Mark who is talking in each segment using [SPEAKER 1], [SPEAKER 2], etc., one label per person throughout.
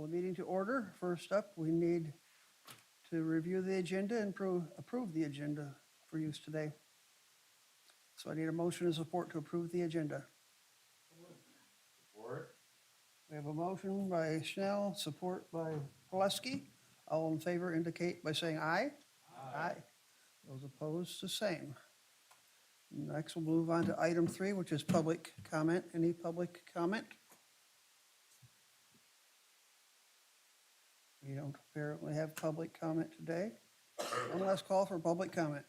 [SPEAKER 1] the meeting to order. First up, we need to review the agenda and approve the agenda for use today. So I need a motion and support to approve the agenda.
[SPEAKER 2] Support.
[SPEAKER 1] We have a motion by Schnell, support by Pulaski. All in favor indicate by saying aye. Aye. Those opposed, the same. Next, we'll move on to item 3, which is public comment. Any public comment? We don't apparently have public comment today. One last call for public comment.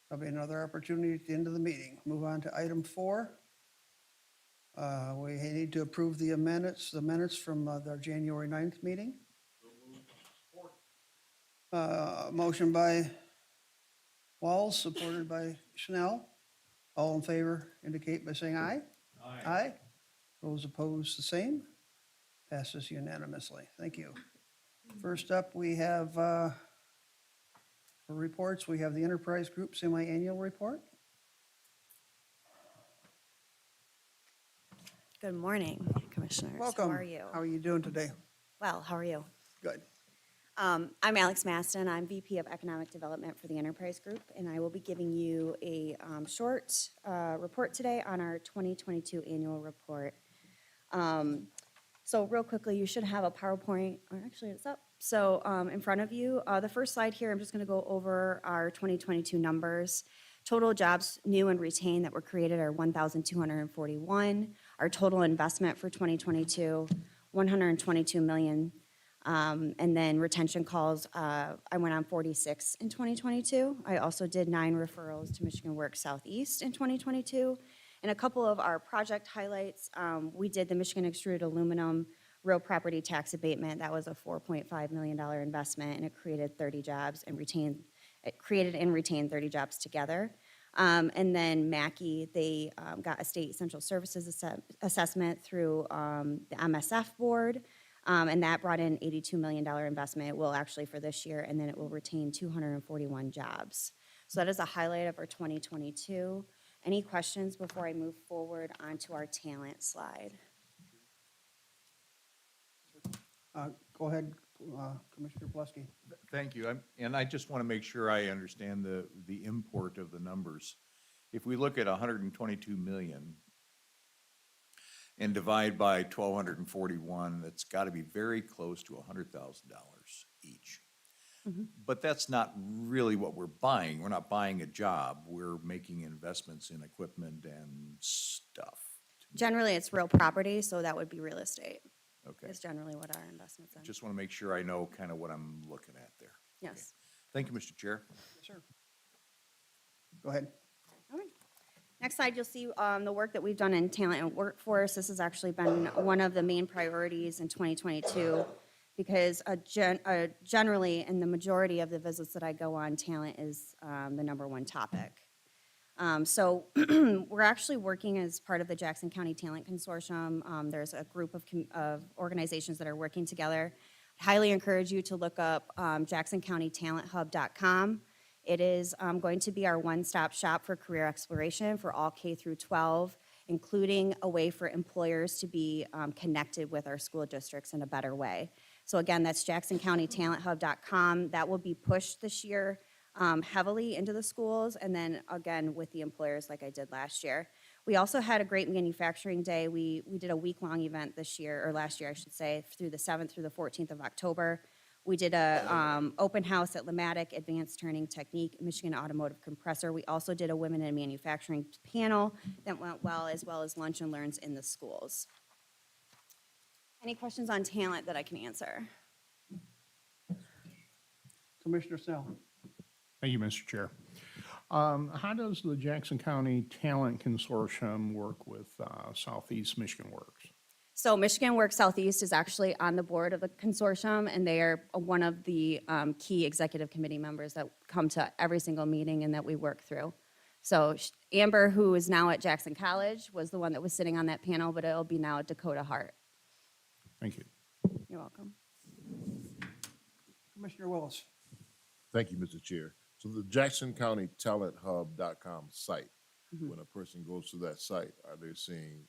[SPEAKER 1] There'll be another opportunity at the end of the meeting. Move on to item 4. We need to approve the minutes from our January 9th meeting. Motion by Walls, supported by Schnell. All in favor indicate by saying aye. Aye. Those opposed, the same. Passes unanimously. Thank you. First up, we have for reports, we have the Enterprise Group semi-annual report.
[SPEAKER 3] Good morning, Commissioners.
[SPEAKER 1] Welcome.
[SPEAKER 3] How are you?
[SPEAKER 1] How are you doing today?
[SPEAKER 3] Well, how are you?
[SPEAKER 1] Good.
[SPEAKER 3] I'm Alex Maston. I'm VP of Economic Development for the Enterprise Group, and I will be giving you a short report today on our 2022 annual report. So real quickly, you should have a PowerPoint, or actually it's up. So in front of you, the first slide here, I'm just going to go over our 2022 numbers. Total jobs, new and retained, that were created are 1,241. Our total investment for 2022, 122 million. And then retention calls, I went on 46 in 2022. I also did 9 referrals to Michigan Works Southeast in 2022. And a couple of our project highlights, we did the Michigan Extruded Aluminum real property tax abatement. That was a $4.5 million investment, and it created 30 jobs and created and retained 30 jobs together. And then Mackey, they got a state essential services assessment through the MSF board, and that brought in $82 million investment. It will actually for this year, and then it will retain 241 jobs. So that is a highlight of our 2022. Any questions before I move forward onto our talent slide?
[SPEAKER 1] Go ahead, Commissioner Pulaski.
[SPEAKER 2] Thank you. And I just want to make sure I understand the import of the numbers. If we look at 122 million and divide by 1,241, that's got to be very close to $100,000 each. But that's not really what we're buying. We're not buying a job. We're making investments in equipment and stuff.
[SPEAKER 3] Generally, it's real property, so that would be real estate.
[SPEAKER 2] Okay.
[SPEAKER 3] Is generally what our investments in.
[SPEAKER 2] Just want to make sure I know kind of what I'm looking at there.
[SPEAKER 3] Yes.
[SPEAKER 2] Thank you, Mr. Chair.
[SPEAKER 1] Yes, sir. Go ahead.
[SPEAKER 3] All right. Next slide, you'll see the work that we've done in talent and workforce. This has actually been one of the main priorities in 2022 because generally, in the majority of the visits that I go on, talent is the number one topic. So we're actually working as part of the Jackson County Talent Consortium. There's a group of organizations that are working together. I highly encourage you to look up jacksoncountytalenthub.com. It is going to be our one-stop shop for career exploration for all K through 12, including a way for employers to be connected with our school districts in a better way. So again, that's jacksoncountytalenthub.com. That will be pushed this year heavily into the schools, and then again with the employers like I did last year. We also had a great manufacturing day. We did a week-long event this year, or last year I should say, through the 7th through the 14th of October. We did a open house at Lamatic, Advanced Turning Technique, Michigan Automotive Compressor. We also did a Women in Manufacturing panel that went well as lunch and learns in the schools. Any questions on talent that I can answer?
[SPEAKER 1] Commissioner Snell.
[SPEAKER 4] Thank you, Mr. Chair. How does the Jackson County Talent Consortium work with Southeast Michigan Works?
[SPEAKER 3] So Michigan Works Southeast is actually on the board of the consortium, and they are one of the key executive committee members that come to every single meeting and that we work through. So Amber, who is now at Jackson College, was the one that was sitting on that panel, but it'll be now at Dakota Hart.
[SPEAKER 4] Thank you.
[SPEAKER 3] You're welcome.
[SPEAKER 1] Commissioner Willis.
[SPEAKER 5] Thank you, Mr. Chair. So the Jackson County Talent Hub.com site, when a person goes to that site, are they seeing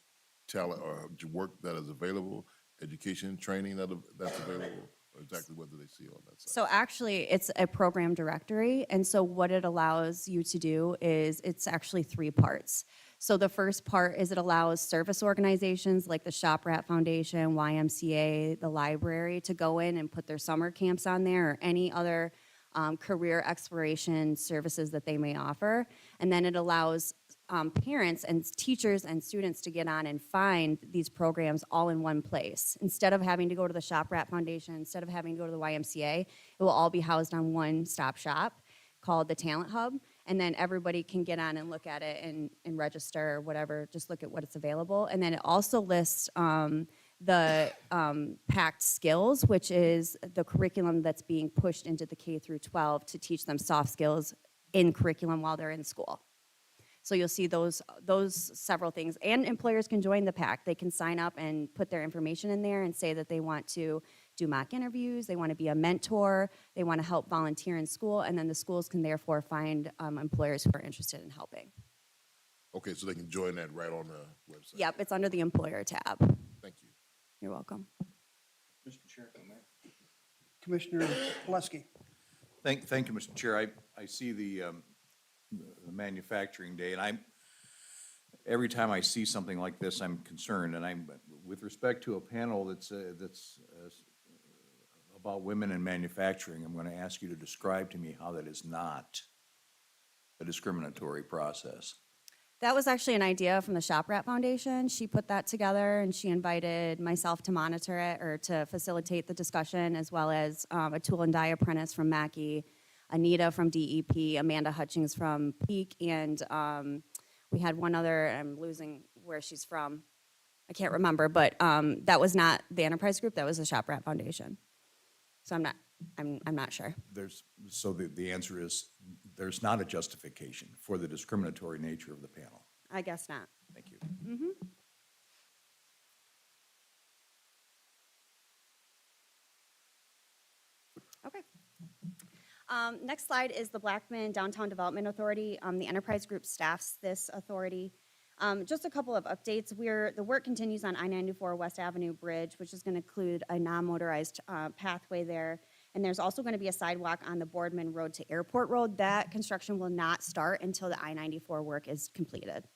[SPEAKER 5] talent or work that is available, education, training that's available, or exactly what do they see on that site?
[SPEAKER 3] So actually, it's a program directory, and so what it allows you to do is, it's actually 3 parts. So the first part is it allows service organizations like the Shop Rat Foundation, YMCA, the library to go in and put their summer camps on there, or any other career exploration services that they may offer. And then it allows parents and teachers and students to get on and find these programs all in one place. Instead of having to go to the Shop Rat Foundation, instead of having to go to the YMCA, it will all be housed on one-stop shop called the Talent Hub. And then everybody can get on and look at it and register or whatever, just look at what it's available. And then it also lists the PACT skills, which is the curriculum that's being pushed into the K through 12 to teach them soft skills in curriculum while they're in school. So you'll see those several things. And employers can join the PACT. They can sign up and put their information in there and say that they want to do mock interviews, they want to be a mentor, they want to help volunteer in school, and then the schools can therefore find employers who are interested in helping.
[SPEAKER 5] Okay, so they can join that right on the website?
[SPEAKER 3] Yep, it's under the employer tab.
[SPEAKER 5] Thank you.
[SPEAKER 3] You're welcome.
[SPEAKER 2] Mr. Chair, if I may.
[SPEAKER 1] Commissioner Plesky.
[SPEAKER 2] Thank you, Mr. Chair. I see the manufacturing day, and every time I see something like this, I'm concerned, and with respect to a panel that's about women in manufacturing, I'm gonna ask you to describe to me how that is not a discriminatory process.
[SPEAKER 3] That was actually an idea from the Shop Rat Foundation. She put that together and she invited myself to monitor it or to facilitate the discussion, as well as a tool and die apprentice from Mackey, Anita from DEP, Amanda Hutchings from Peak, and we had one other, I'm losing where she's from. I can't remember, but that was not the Enterprise Group, that was the Shop Rat Foundation. So I'm not sure.
[SPEAKER 2] So the answer is, there's not a justification for the discriminatory nature of the panel.
[SPEAKER 3] I guess not.
[SPEAKER 2] Thank you.
[SPEAKER 3] Okay. Next slide is the Blackman Downtown Development Authority. The Enterprise Group staffs this authority. Just a couple of updates. The work continues on I-94 West Avenue Bridge, which is going to include a non-motorized pathway there. And there's also going to be a sidewalk on the Boardman Road to Airport Road. That construction will not start until the I-94 work is completed.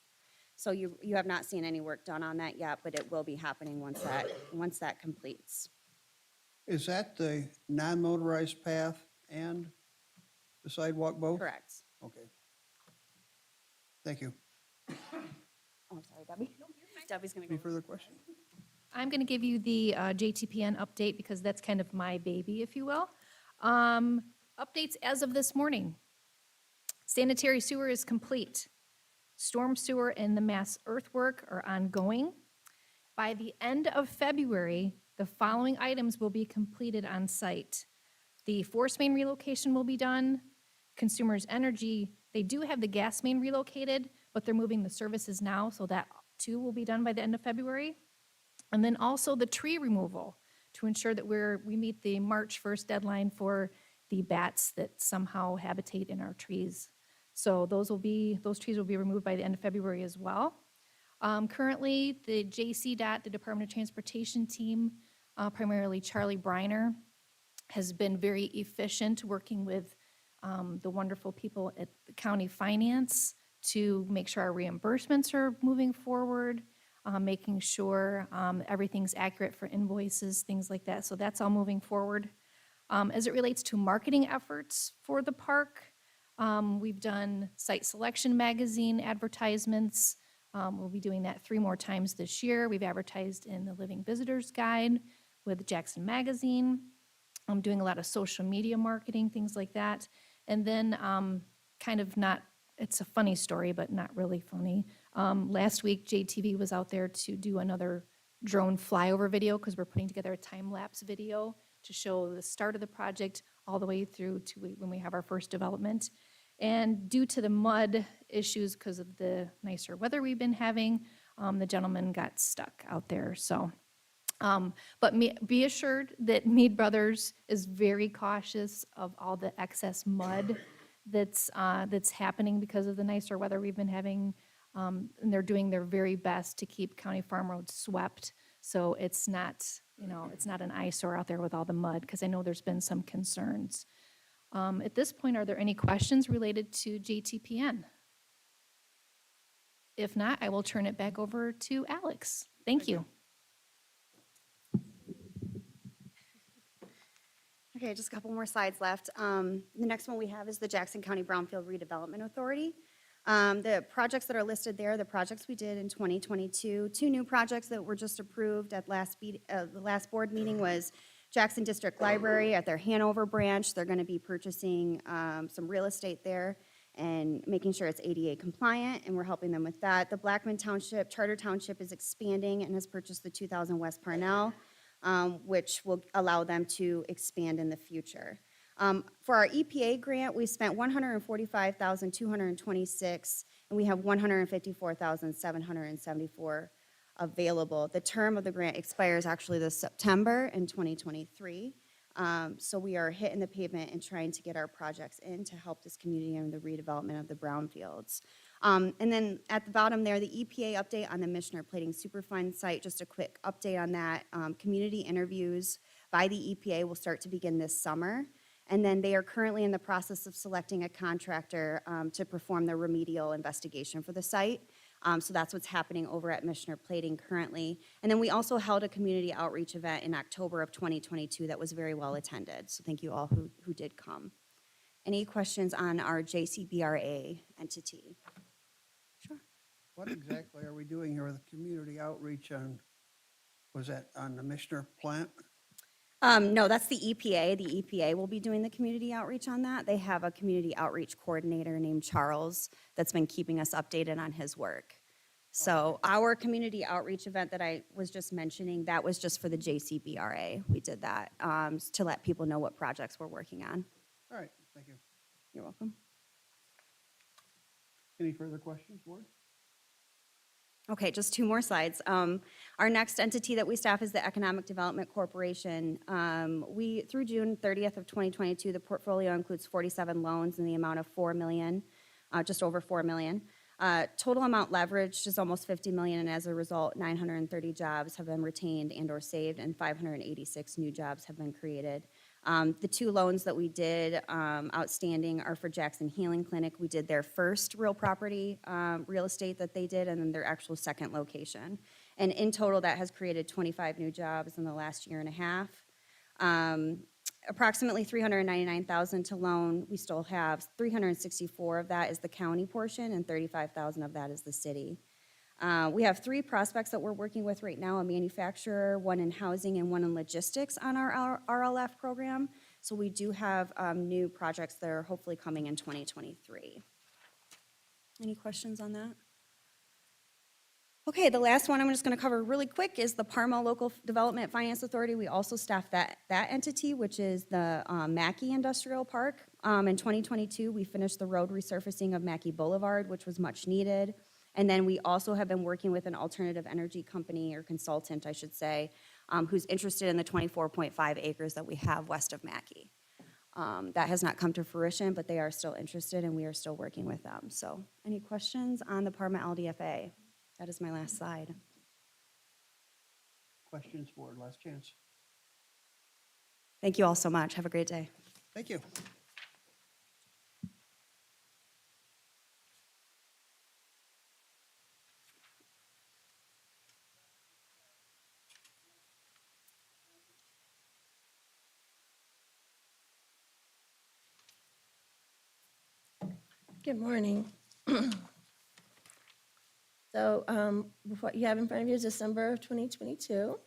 [SPEAKER 3] So you have not seen any work done on that yet, but it will be happening once that completes.
[SPEAKER 1] Is that the non-motorized path and the sidewalk both?
[SPEAKER 3] Correct.
[SPEAKER 1] Okay. Thank you.
[SPEAKER 3] Oh, I'm sorry, Debbie. Debbie's going to
[SPEAKER 1] Any
[SPEAKER 3] go.
[SPEAKER 1] further questions?
[SPEAKER 6] I'm going to give you the JTPN update because that's kind of my baby, if you will. Updates as of this morning. Sanitary sewer is complete. Storm sewer and the mass earthwork are ongoing. By the end of February, the following items will be completed on site. The force main relocation will be done. Consumers Energy, they do have the gas main relocated, but they're moving the services now, so that too will be done by the end of February. And then also the tree removal to ensure that we meet the March 1st deadline for the bats that somehow habitate in our trees. So those trees will be removed by the end of February as well. Currently, the JCDOT, the Department of Transportation team, primarily Charlie Briner, has been very efficient working with the wonderful people at the county finance to make sure our reimbursements are moving forward, making sure everything's accurate for invoices, things like that. So that's all moving forward. As it relates to marketing efforts for the park, we've done site selection magazine advertisements. We'll be doing that 3 more times this year. We've advertised in the Living Visitors Guide with Jackson Magazine. I'm doing a lot of social media marketing, things like that. And then it's a funny story, but not really funny. Last week, JTV was out there to do another drone flyover video because we're putting together a time-lapse video to show the start of the project all the way through to when we have our first development. And due to the mud issues because of the nicer weather we've been having, the gentleman got stuck out there. So, but be assured that Mead Brothers is very cautious of all the excess mud that's happening because of the nicer weather we've been having. And they're doing their very best to keep County Farm Road swept, so it's not, it's not an eyesore out there with all the mud, because I know there's been some concerns. At this point, are there any questions related to JTPN? If not, I will turn it back over to Alex. Thank you.
[SPEAKER 3] Okay, just a couple more slides left. The next one we have is the Jackson County Brownfield Redevelopment Authority. The projects that are listed there, the projects we did in 2022, two new projects that were just approved at the last board meeting was Jackson District Library at their Hanover branch. They're going to be purchasing some real estate there and making sure it's ADA compliant, and we're helping them with that. The Blackman Township, Charter Township is expanding and has purchased the 2000 West Parnell, which will allow them to expand in the future. For our EPA grant, we spent $145,226, and we have $154,774 available. The term of the grant expires actually this September in 2023. So we are hitting the pavement and trying to get our projects in to help this community in the redevelopment of the brownfields. And then at the bottom there, the EPA update on the Michener Plating Superfund site, just a quick update on that. Community interviews by the EPA will start to begin this summer. And then they are currently in the process of selecting a contractor to perform the remedial investigation for the site. So that's what's happening over at Michener Plating currently. And then we also held a community outreach event in October of 2022 that was very well attended. So thank you all who did come. Any questions on our JCBRA entity? Sure.
[SPEAKER 1] What exactly are we doing here with the community outreach on, was that on the Michener plant?
[SPEAKER 3] No, that's the EPA. The EPA will be doing the community outreach on that. They have a community outreach coordinator named Charles that's been keeping us updated on his work. So our community outreach event that I was just mentioning, that was just for the JCBRA. We did that to let people know what projects we're working on.
[SPEAKER 1] All right, thank you.
[SPEAKER 3] You're welcome.
[SPEAKER 1] Any further questions, board?
[SPEAKER 3] Okay, just two more slides. Our next entity that we staff is the Economic Development Corporation. Through June 30th of 2022, the portfolio includes 47 loans in the amount of $4 million, just over $4 million. Total amount leveraged is almost $50 million, and as a result, 930 jobs have been retained and or saved, and 586 new jobs have been created. The two loans that we did outstanding are for Jackson Healing Clinic. We did their first real property, real estate that they did, and then their actual second location. And in total, that has created 25 new jobs in the last year and a half. Approximately $399,000 to loan. We still have 364 of that is the county portion, and 35,000 of that is the city. We have three prospects that we're working with right now, a manufacturer, one in housing, and one in logistics on our RLF program. So we do have new projects that are hopefully coming in 2023. Any questions on that? Okay, the last one I'm just going to cover really quick is the Parma Local Development Finance Authority. We also staff that entity, which is the Mackey Industrial Park. In 2022, we finished the road resurfacing of Mackey Boulevard, which was much needed. And then we also have been working with an alternative energy company, or consultant, I should say, who's interested in the 24.5 acres that we have west of Mackey. That has not come to fruition, but they are still interested, and we are still working with them. So any questions on the Parma LDFA? That is my last slide.
[SPEAKER 1] Questions, board, last chance.
[SPEAKER 3] Thank you all so much. Have a great day.
[SPEAKER 1] Thank you.
[SPEAKER 7] Good morning. So what you have in front of you is December of 2022.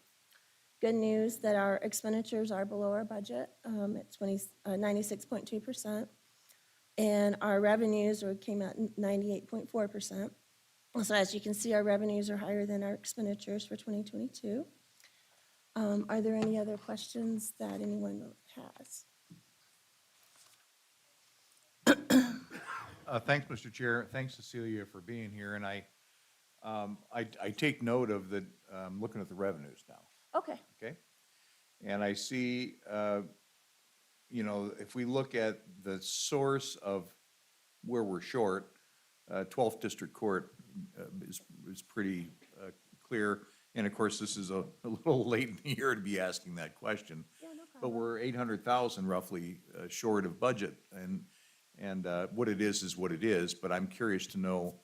[SPEAKER 7] Good news that our expenditures are below our budget at 96.2%. And our revenues came out 98.4%. So as you can see, our revenues are higher than our expenditures for 2022. Are there any other questions that anyone has?
[SPEAKER 2] Thanks, Mr. Chair. Thanks, Cecilia, for being here. And I take note of the, looking at the revenues now,
[SPEAKER 7] Okay.
[SPEAKER 2] okay? And I see, if we look at the source of where we're short, 12th District Court, is pretty clear. And of course, this is a little late in the year to be asking that question.
[SPEAKER 3] Yeah, no
[SPEAKER 2] But we're 800,000 roughly short of budget, and what it is what it is, but I'm curious to know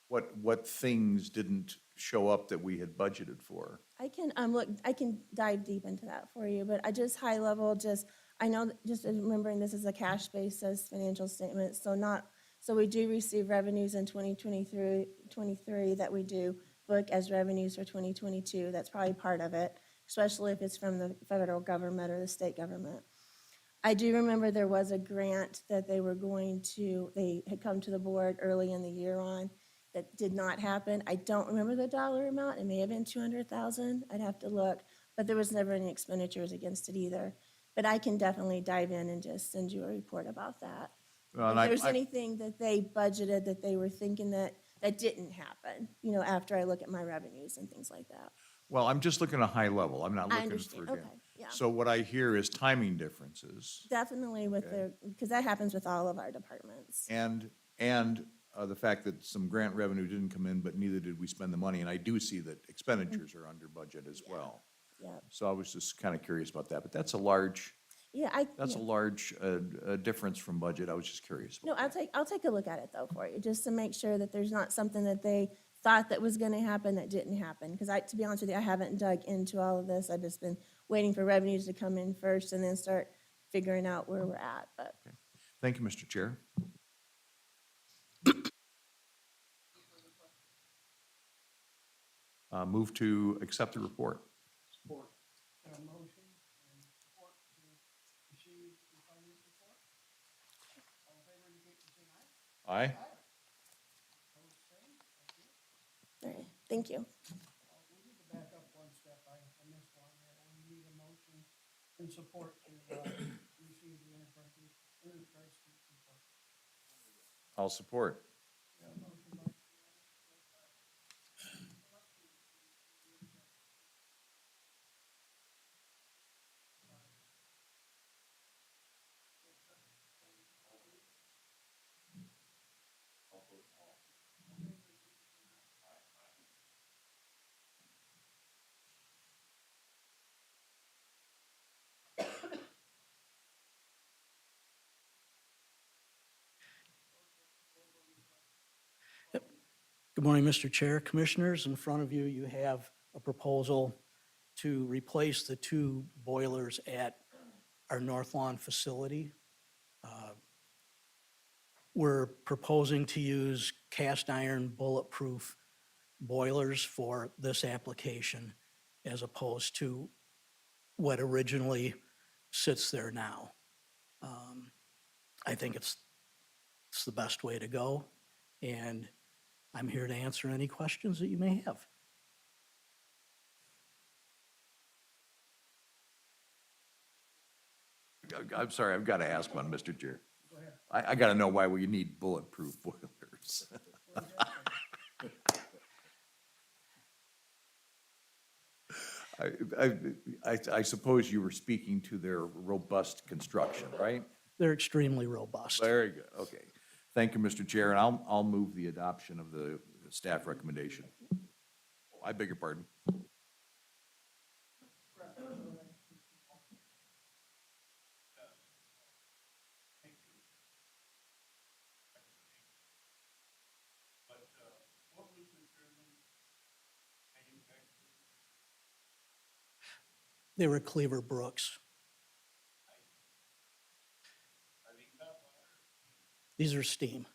[SPEAKER 2] what things didn't show up that we had budgeted for.
[SPEAKER 7] I can, look, I can dive deep into that for you, but I just high level, just, I know, that just remembering this is a cash basis financial statement, so not, so we do receive revenues in 2023 that we do book as revenues for 2022. That's probably part of it, especially if it's from the federal government or the state government. I do remember there was a grant that they had come to the board early in the year on that did not happen. I don't remember the dollar amount. It may have been 200,000. I'd have to look, but there was never any expenditures against it either. But I can definitely dive in and just send you a report about that.
[SPEAKER 2] Well, and
[SPEAKER 7] If there's anything that they budgeted that they were thinking that didn't happen, after I look at my revenues and things like that.
[SPEAKER 2] Well, I'm just looking at a high level. I'm not
[SPEAKER 7] I
[SPEAKER 2] looking for.
[SPEAKER 7] understand. Okay, yeah.
[SPEAKER 2] So what I hear is timing differences
[SPEAKER 7] Definitely with because that happens with all of our departments.
[SPEAKER 2] and the fact that some grant revenue didn't come in, but neither did we spend the money. And I do see that expenditures are under budget as well.
[SPEAKER 7] Yeah,
[SPEAKER 2] So I was just kind of curious about that, but that's a large,
[SPEAKER 7] yeah,
[SPEAKER 2] that's a large difference from budget. I was just curious.
[SPEAKER 7] No, I'll take a look at it though for you, just to make sure that there's not something that they thought that was gonna happen that didn't happen. Because to be honest with you, I haven't dug into all of this. I've just been waiting for revenues to come in first and then start figuring out where we're at, but.
[SPEAKER 2] Thank you, Mr. Chair. Move to accept the report.
[SPEAKER 1] Support. Got a motion and support to receive the finance report. All in favor, indicate by saying aye.
[SPEAKER 2] Aye.
[SPEAKER 1] Opposed, same. Thank you.
[SPEAKER 7] All right, thank you.
[SPEAKER 1] We need to back up one step. I missed one there. We need a motion and support to receive the enterprise report.
[SPEAKER 2] I'll support.
[SPEAKER 1] Got a motion by
[SPEAKER 8] Good morning, Mr. Chair, Commissioners. In front of you, you have a proposal to replace the two boilers at our North Lawn facility. We're proposing to use cast iron bulletproof boilers for this application as opposed to what originally sits there now. I think it's the best way to go, and I'm here to answer any questions that you may have.
[SPEAKER 2] I'm sorry, I've got to ask one, Mr. Chair. I got to know why we need bulletproof boilers. I suppose you were speaking to their robust construction, right?
[SPEAKER 8] They're extremely robust.
[SPEAKER 2] Very good, okay. Thank you, Mr. Chair, and I'll move the adoption of the staff recommendation. I beg your pardon.
[SPEAKER 8] They were Cleaver Brooks. These are steam.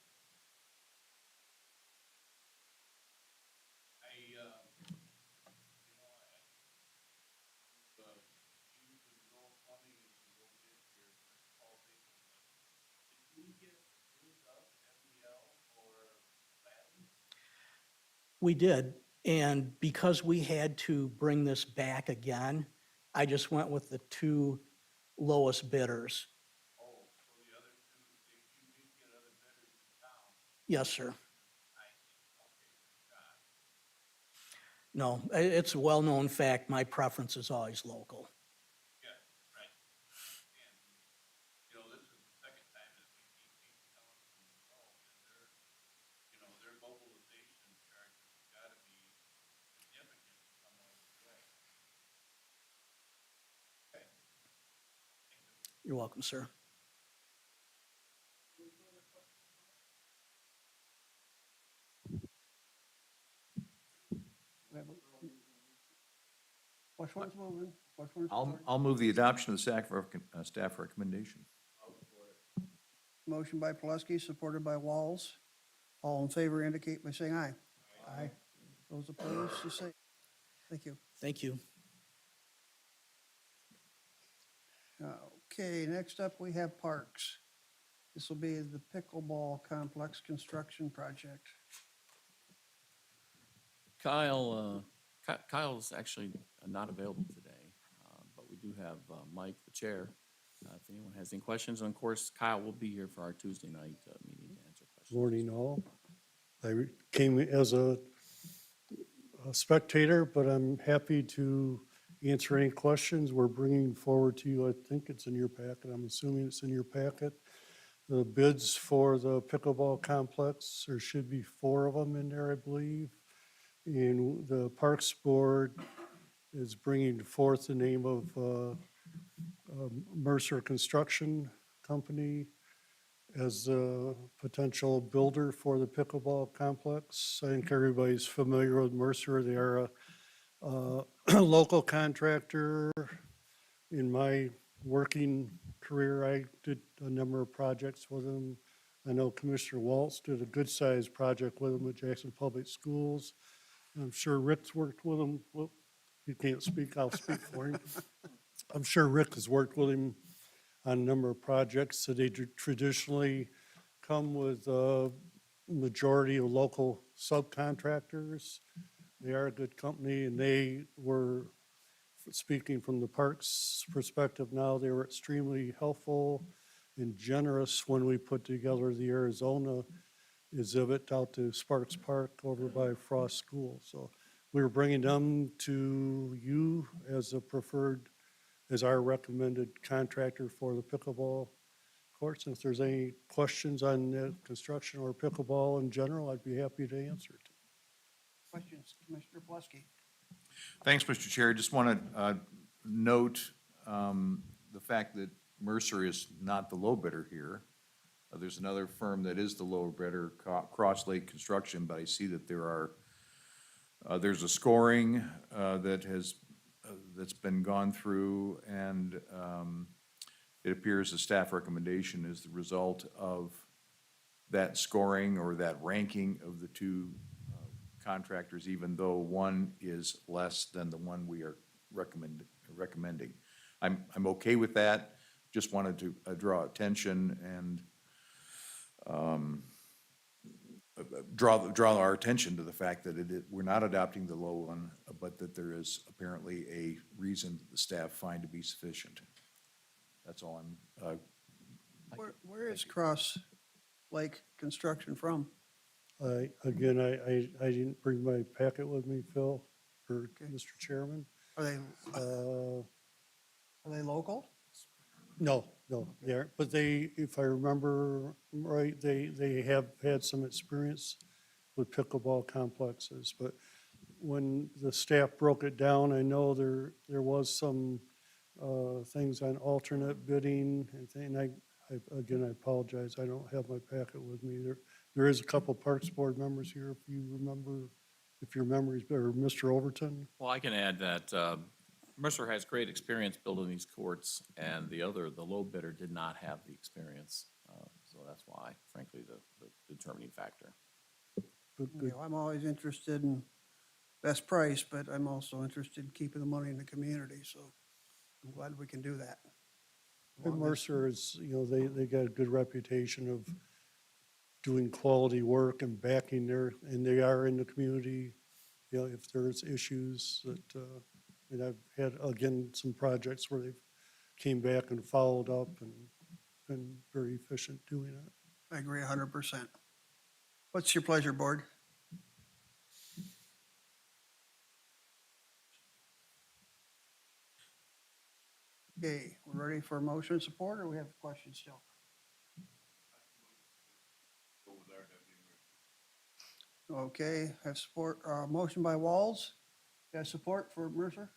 [SPEAKER 8] We did, and because we had to bring this back again, I just went with the two lowest bidders. Yes, sir. No, it's a well-known fact, my preference is always local.
[SPEAKER 2] They're
[SPEAKER 8] You're welcome, sir.
[SPEAKER 1] Which one's moving? Which one's
[SPEAKER 2] I'll,
[SPEAKER 1] supported?
[SPEAKER 2] I'll move the adoption of the staff recommendation.
[SPEAKER 1] Motion by Plesky, supported by Walls. All in favor indicate by saying aye. Aye. Those opposed, the same. Thank you.
[SPEAKER 8] Thank you.
[SPEAKER 1] Okay, next up, we have Parks. This will be the pickleball complex construction project.
[SPEAKER 9] Kyle's actually not available today, but we do have Mike, the chair. If anyone has any questions, and of course, Kyle will be here for our Tuesday night meeting to answer questions.
[SPEAKER 10] Morning all. Came as a spectator, but I'm happy to answer any questions. We're bringing forward to you, I think it's in your packet, I'm assuming it's in your packet, the bids for the pickleball complex. There should be 4 of them in there, I believe. And the Parks Board is bringing forth the name of Mercer Construction Company as a potential builder for the pickleball complex. I think everybody's familiar with Mercer. They are a local contractor. In my working career, I did a number of projects with them. I know Commissioner Waltz did a good-sized project with them at Jackson Public Schools. I'm sure Rick's worked with them. Well, he can't speak, I'll speak for him. I'm sure Rick has worked with him on a number of projects. So they traditionally come with a majority of local subcontractors. They are a good company, and they were, speaking from the parks perspective now, they were extremely helpful and generous when we put together the Arizona exhibit out to Sparks Park over by Frost School. So we were bringing them to you as a preferred, as our recommended contractor for the pickleball courts. And if there's any questions on the construction or pickleball in general, I'd be happy to answer it.
[SPEAKER 1] Questions, Commissioner Plesky?
[SPEAKER 2] Thanks, Mr. Chair. Just want to note the fact that Mercer is not the low bidder here. There's another firm that is the low bidder, Cross Lake Construction, but I see that there's a scoring that's been gone through, and it appears the staff recommendation is the result of that scoring or that ranking of the 2 contractors, even though one is less than the one we are recommending. I'm okay with that. Just wanted to draw attention and draw our attention to the fact that we're not adopting the low one, but that there is apparently a reason that the staff find to be sufficient. That's all I'm,
[SPEAKER 1] Where is Cross Lake Construction from?
[SPEAKER 10] Again, I didn't bring my packet with me, Phil, or Mr. Chairman.
[SPEAKER 1] Are they
[SPEAKER 10] Uh,
[SPEAKER 1] local?
[SPEAKER 10] No, they aren't, but they, if I remember right, they have had some experience with pickleball complexes. But when the staff broke it down, I know there was some things on alternate bidding and thing. Again, I apologize, I don't have my packet with me. There is a couple Parks Board members here, if you remember, if your memory's better. Mr. Overton?
[SPEAKER 9] Well, I can add that Mercer has great experience building these courts, and the low bidder did not have the experience. So that's why, frankly, the determining factor.
[SPEAKER 10] Good,
[SPEAKER 1] You
[SPEAKER 10] good.
[SPEAKER 1] know, I'm always interested in best price, but I'm also interested in keeping the money in the community, so I'm glad we can do that.
[SPEAKER 10] And Mercer is, they got a good reputation of doing quality work and backing and they are in the community, if there's issues that, and I've had, again, some projects where they've came back and followed up and been very efficient doing it.
[SPEAKER 1] I agree 100%. What's your pleasure, Board? Okay, we're ready for a motion of support, or we have questions still? Okay, have support, motion by Walls. Got support for Mercer?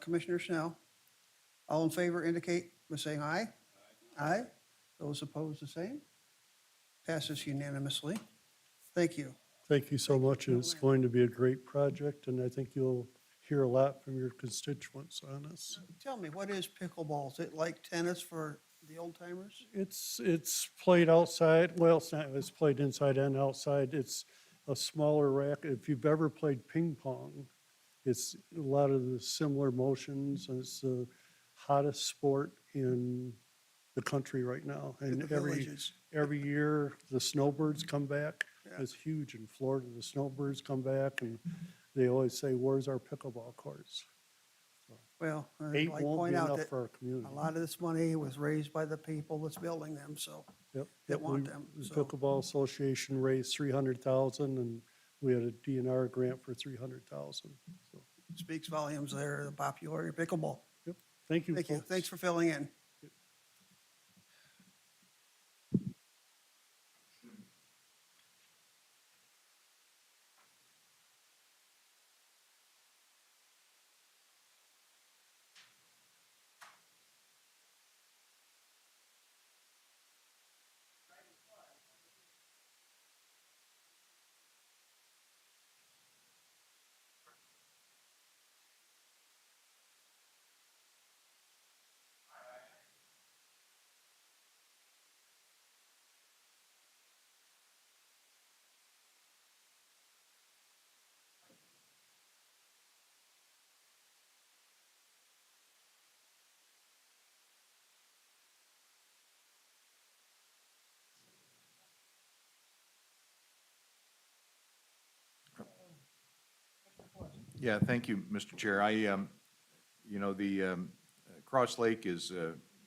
[SPEAKER 1] Commissioner Snell, All in favor indicate by saying aye. Aye. Those opposed, the same. Passes unanimously. Thank you.
[SPEAKER 10] Thank you so much, and it's going to be a great project, and I think you'll hear a lot from your constituents on this.
[SPEAKER 1] Tell me, what is pickleball? Is it like tennis for the old timers?
[SPEAKER 10] It's played outside, well, it's played inside and outside. It's a smaller racket. If you've ever played ping pong, it's a lot of the similar motions, and it's the hottest sport in the country right now.
[SPEAKER 1] In
[SPEAKER 10] And
[SPEAKER 1] the villages.
[SPEAKER 10] every year, the snowbirds come back. It's huge in Florida. The snowbirds come back, and they always say, where's our pickleball courts?
[SPEAKER 1] Well, I'd
[SPEAKER 10] 8
[SPEAKER 1] like to
[SPEAKER 10] won't
[SPEAKER 1] point
[SPEAKER 10] be
[SPEAKER 1] out
[SPEAKER 10] enough
[SPEAKER 1] that
[SPEAKER 10] for our community.
[SPEAKER 1] a lot of this money was raised by the people that's building them, so
[SPEAKER 10] Yep.
[SPEAKER 1] that want
[SPEAKER 10] We-
[SPEAKER 1] them,
[SPEAKER 10] the
[SPEAKER 1] so.
[SPEAKER 10] Pickleball Association raised 300,000, and we had a DNR grant for 300,000. So,
[SPEAKER 1] Speaks volumes there, the popularity of pickleball.
[SPEAKER 10] yep, thank you,
[SPEAKER 1] Thank you.
[SPEAKER 10] folks.
[SPEAKER 1] Thanks for filling in.
[SPEAKER 2] Yeah, thank you, Mr. Chair. You know, the Cross Lake is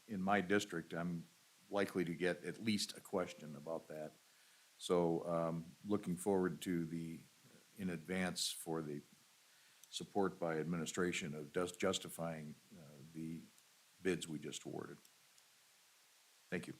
[SPEAKER 2] in my district. I'm likely to get at least a question about that. So looking forward to in advance for the support by administration of justifying the bids we just awarded. Thank you.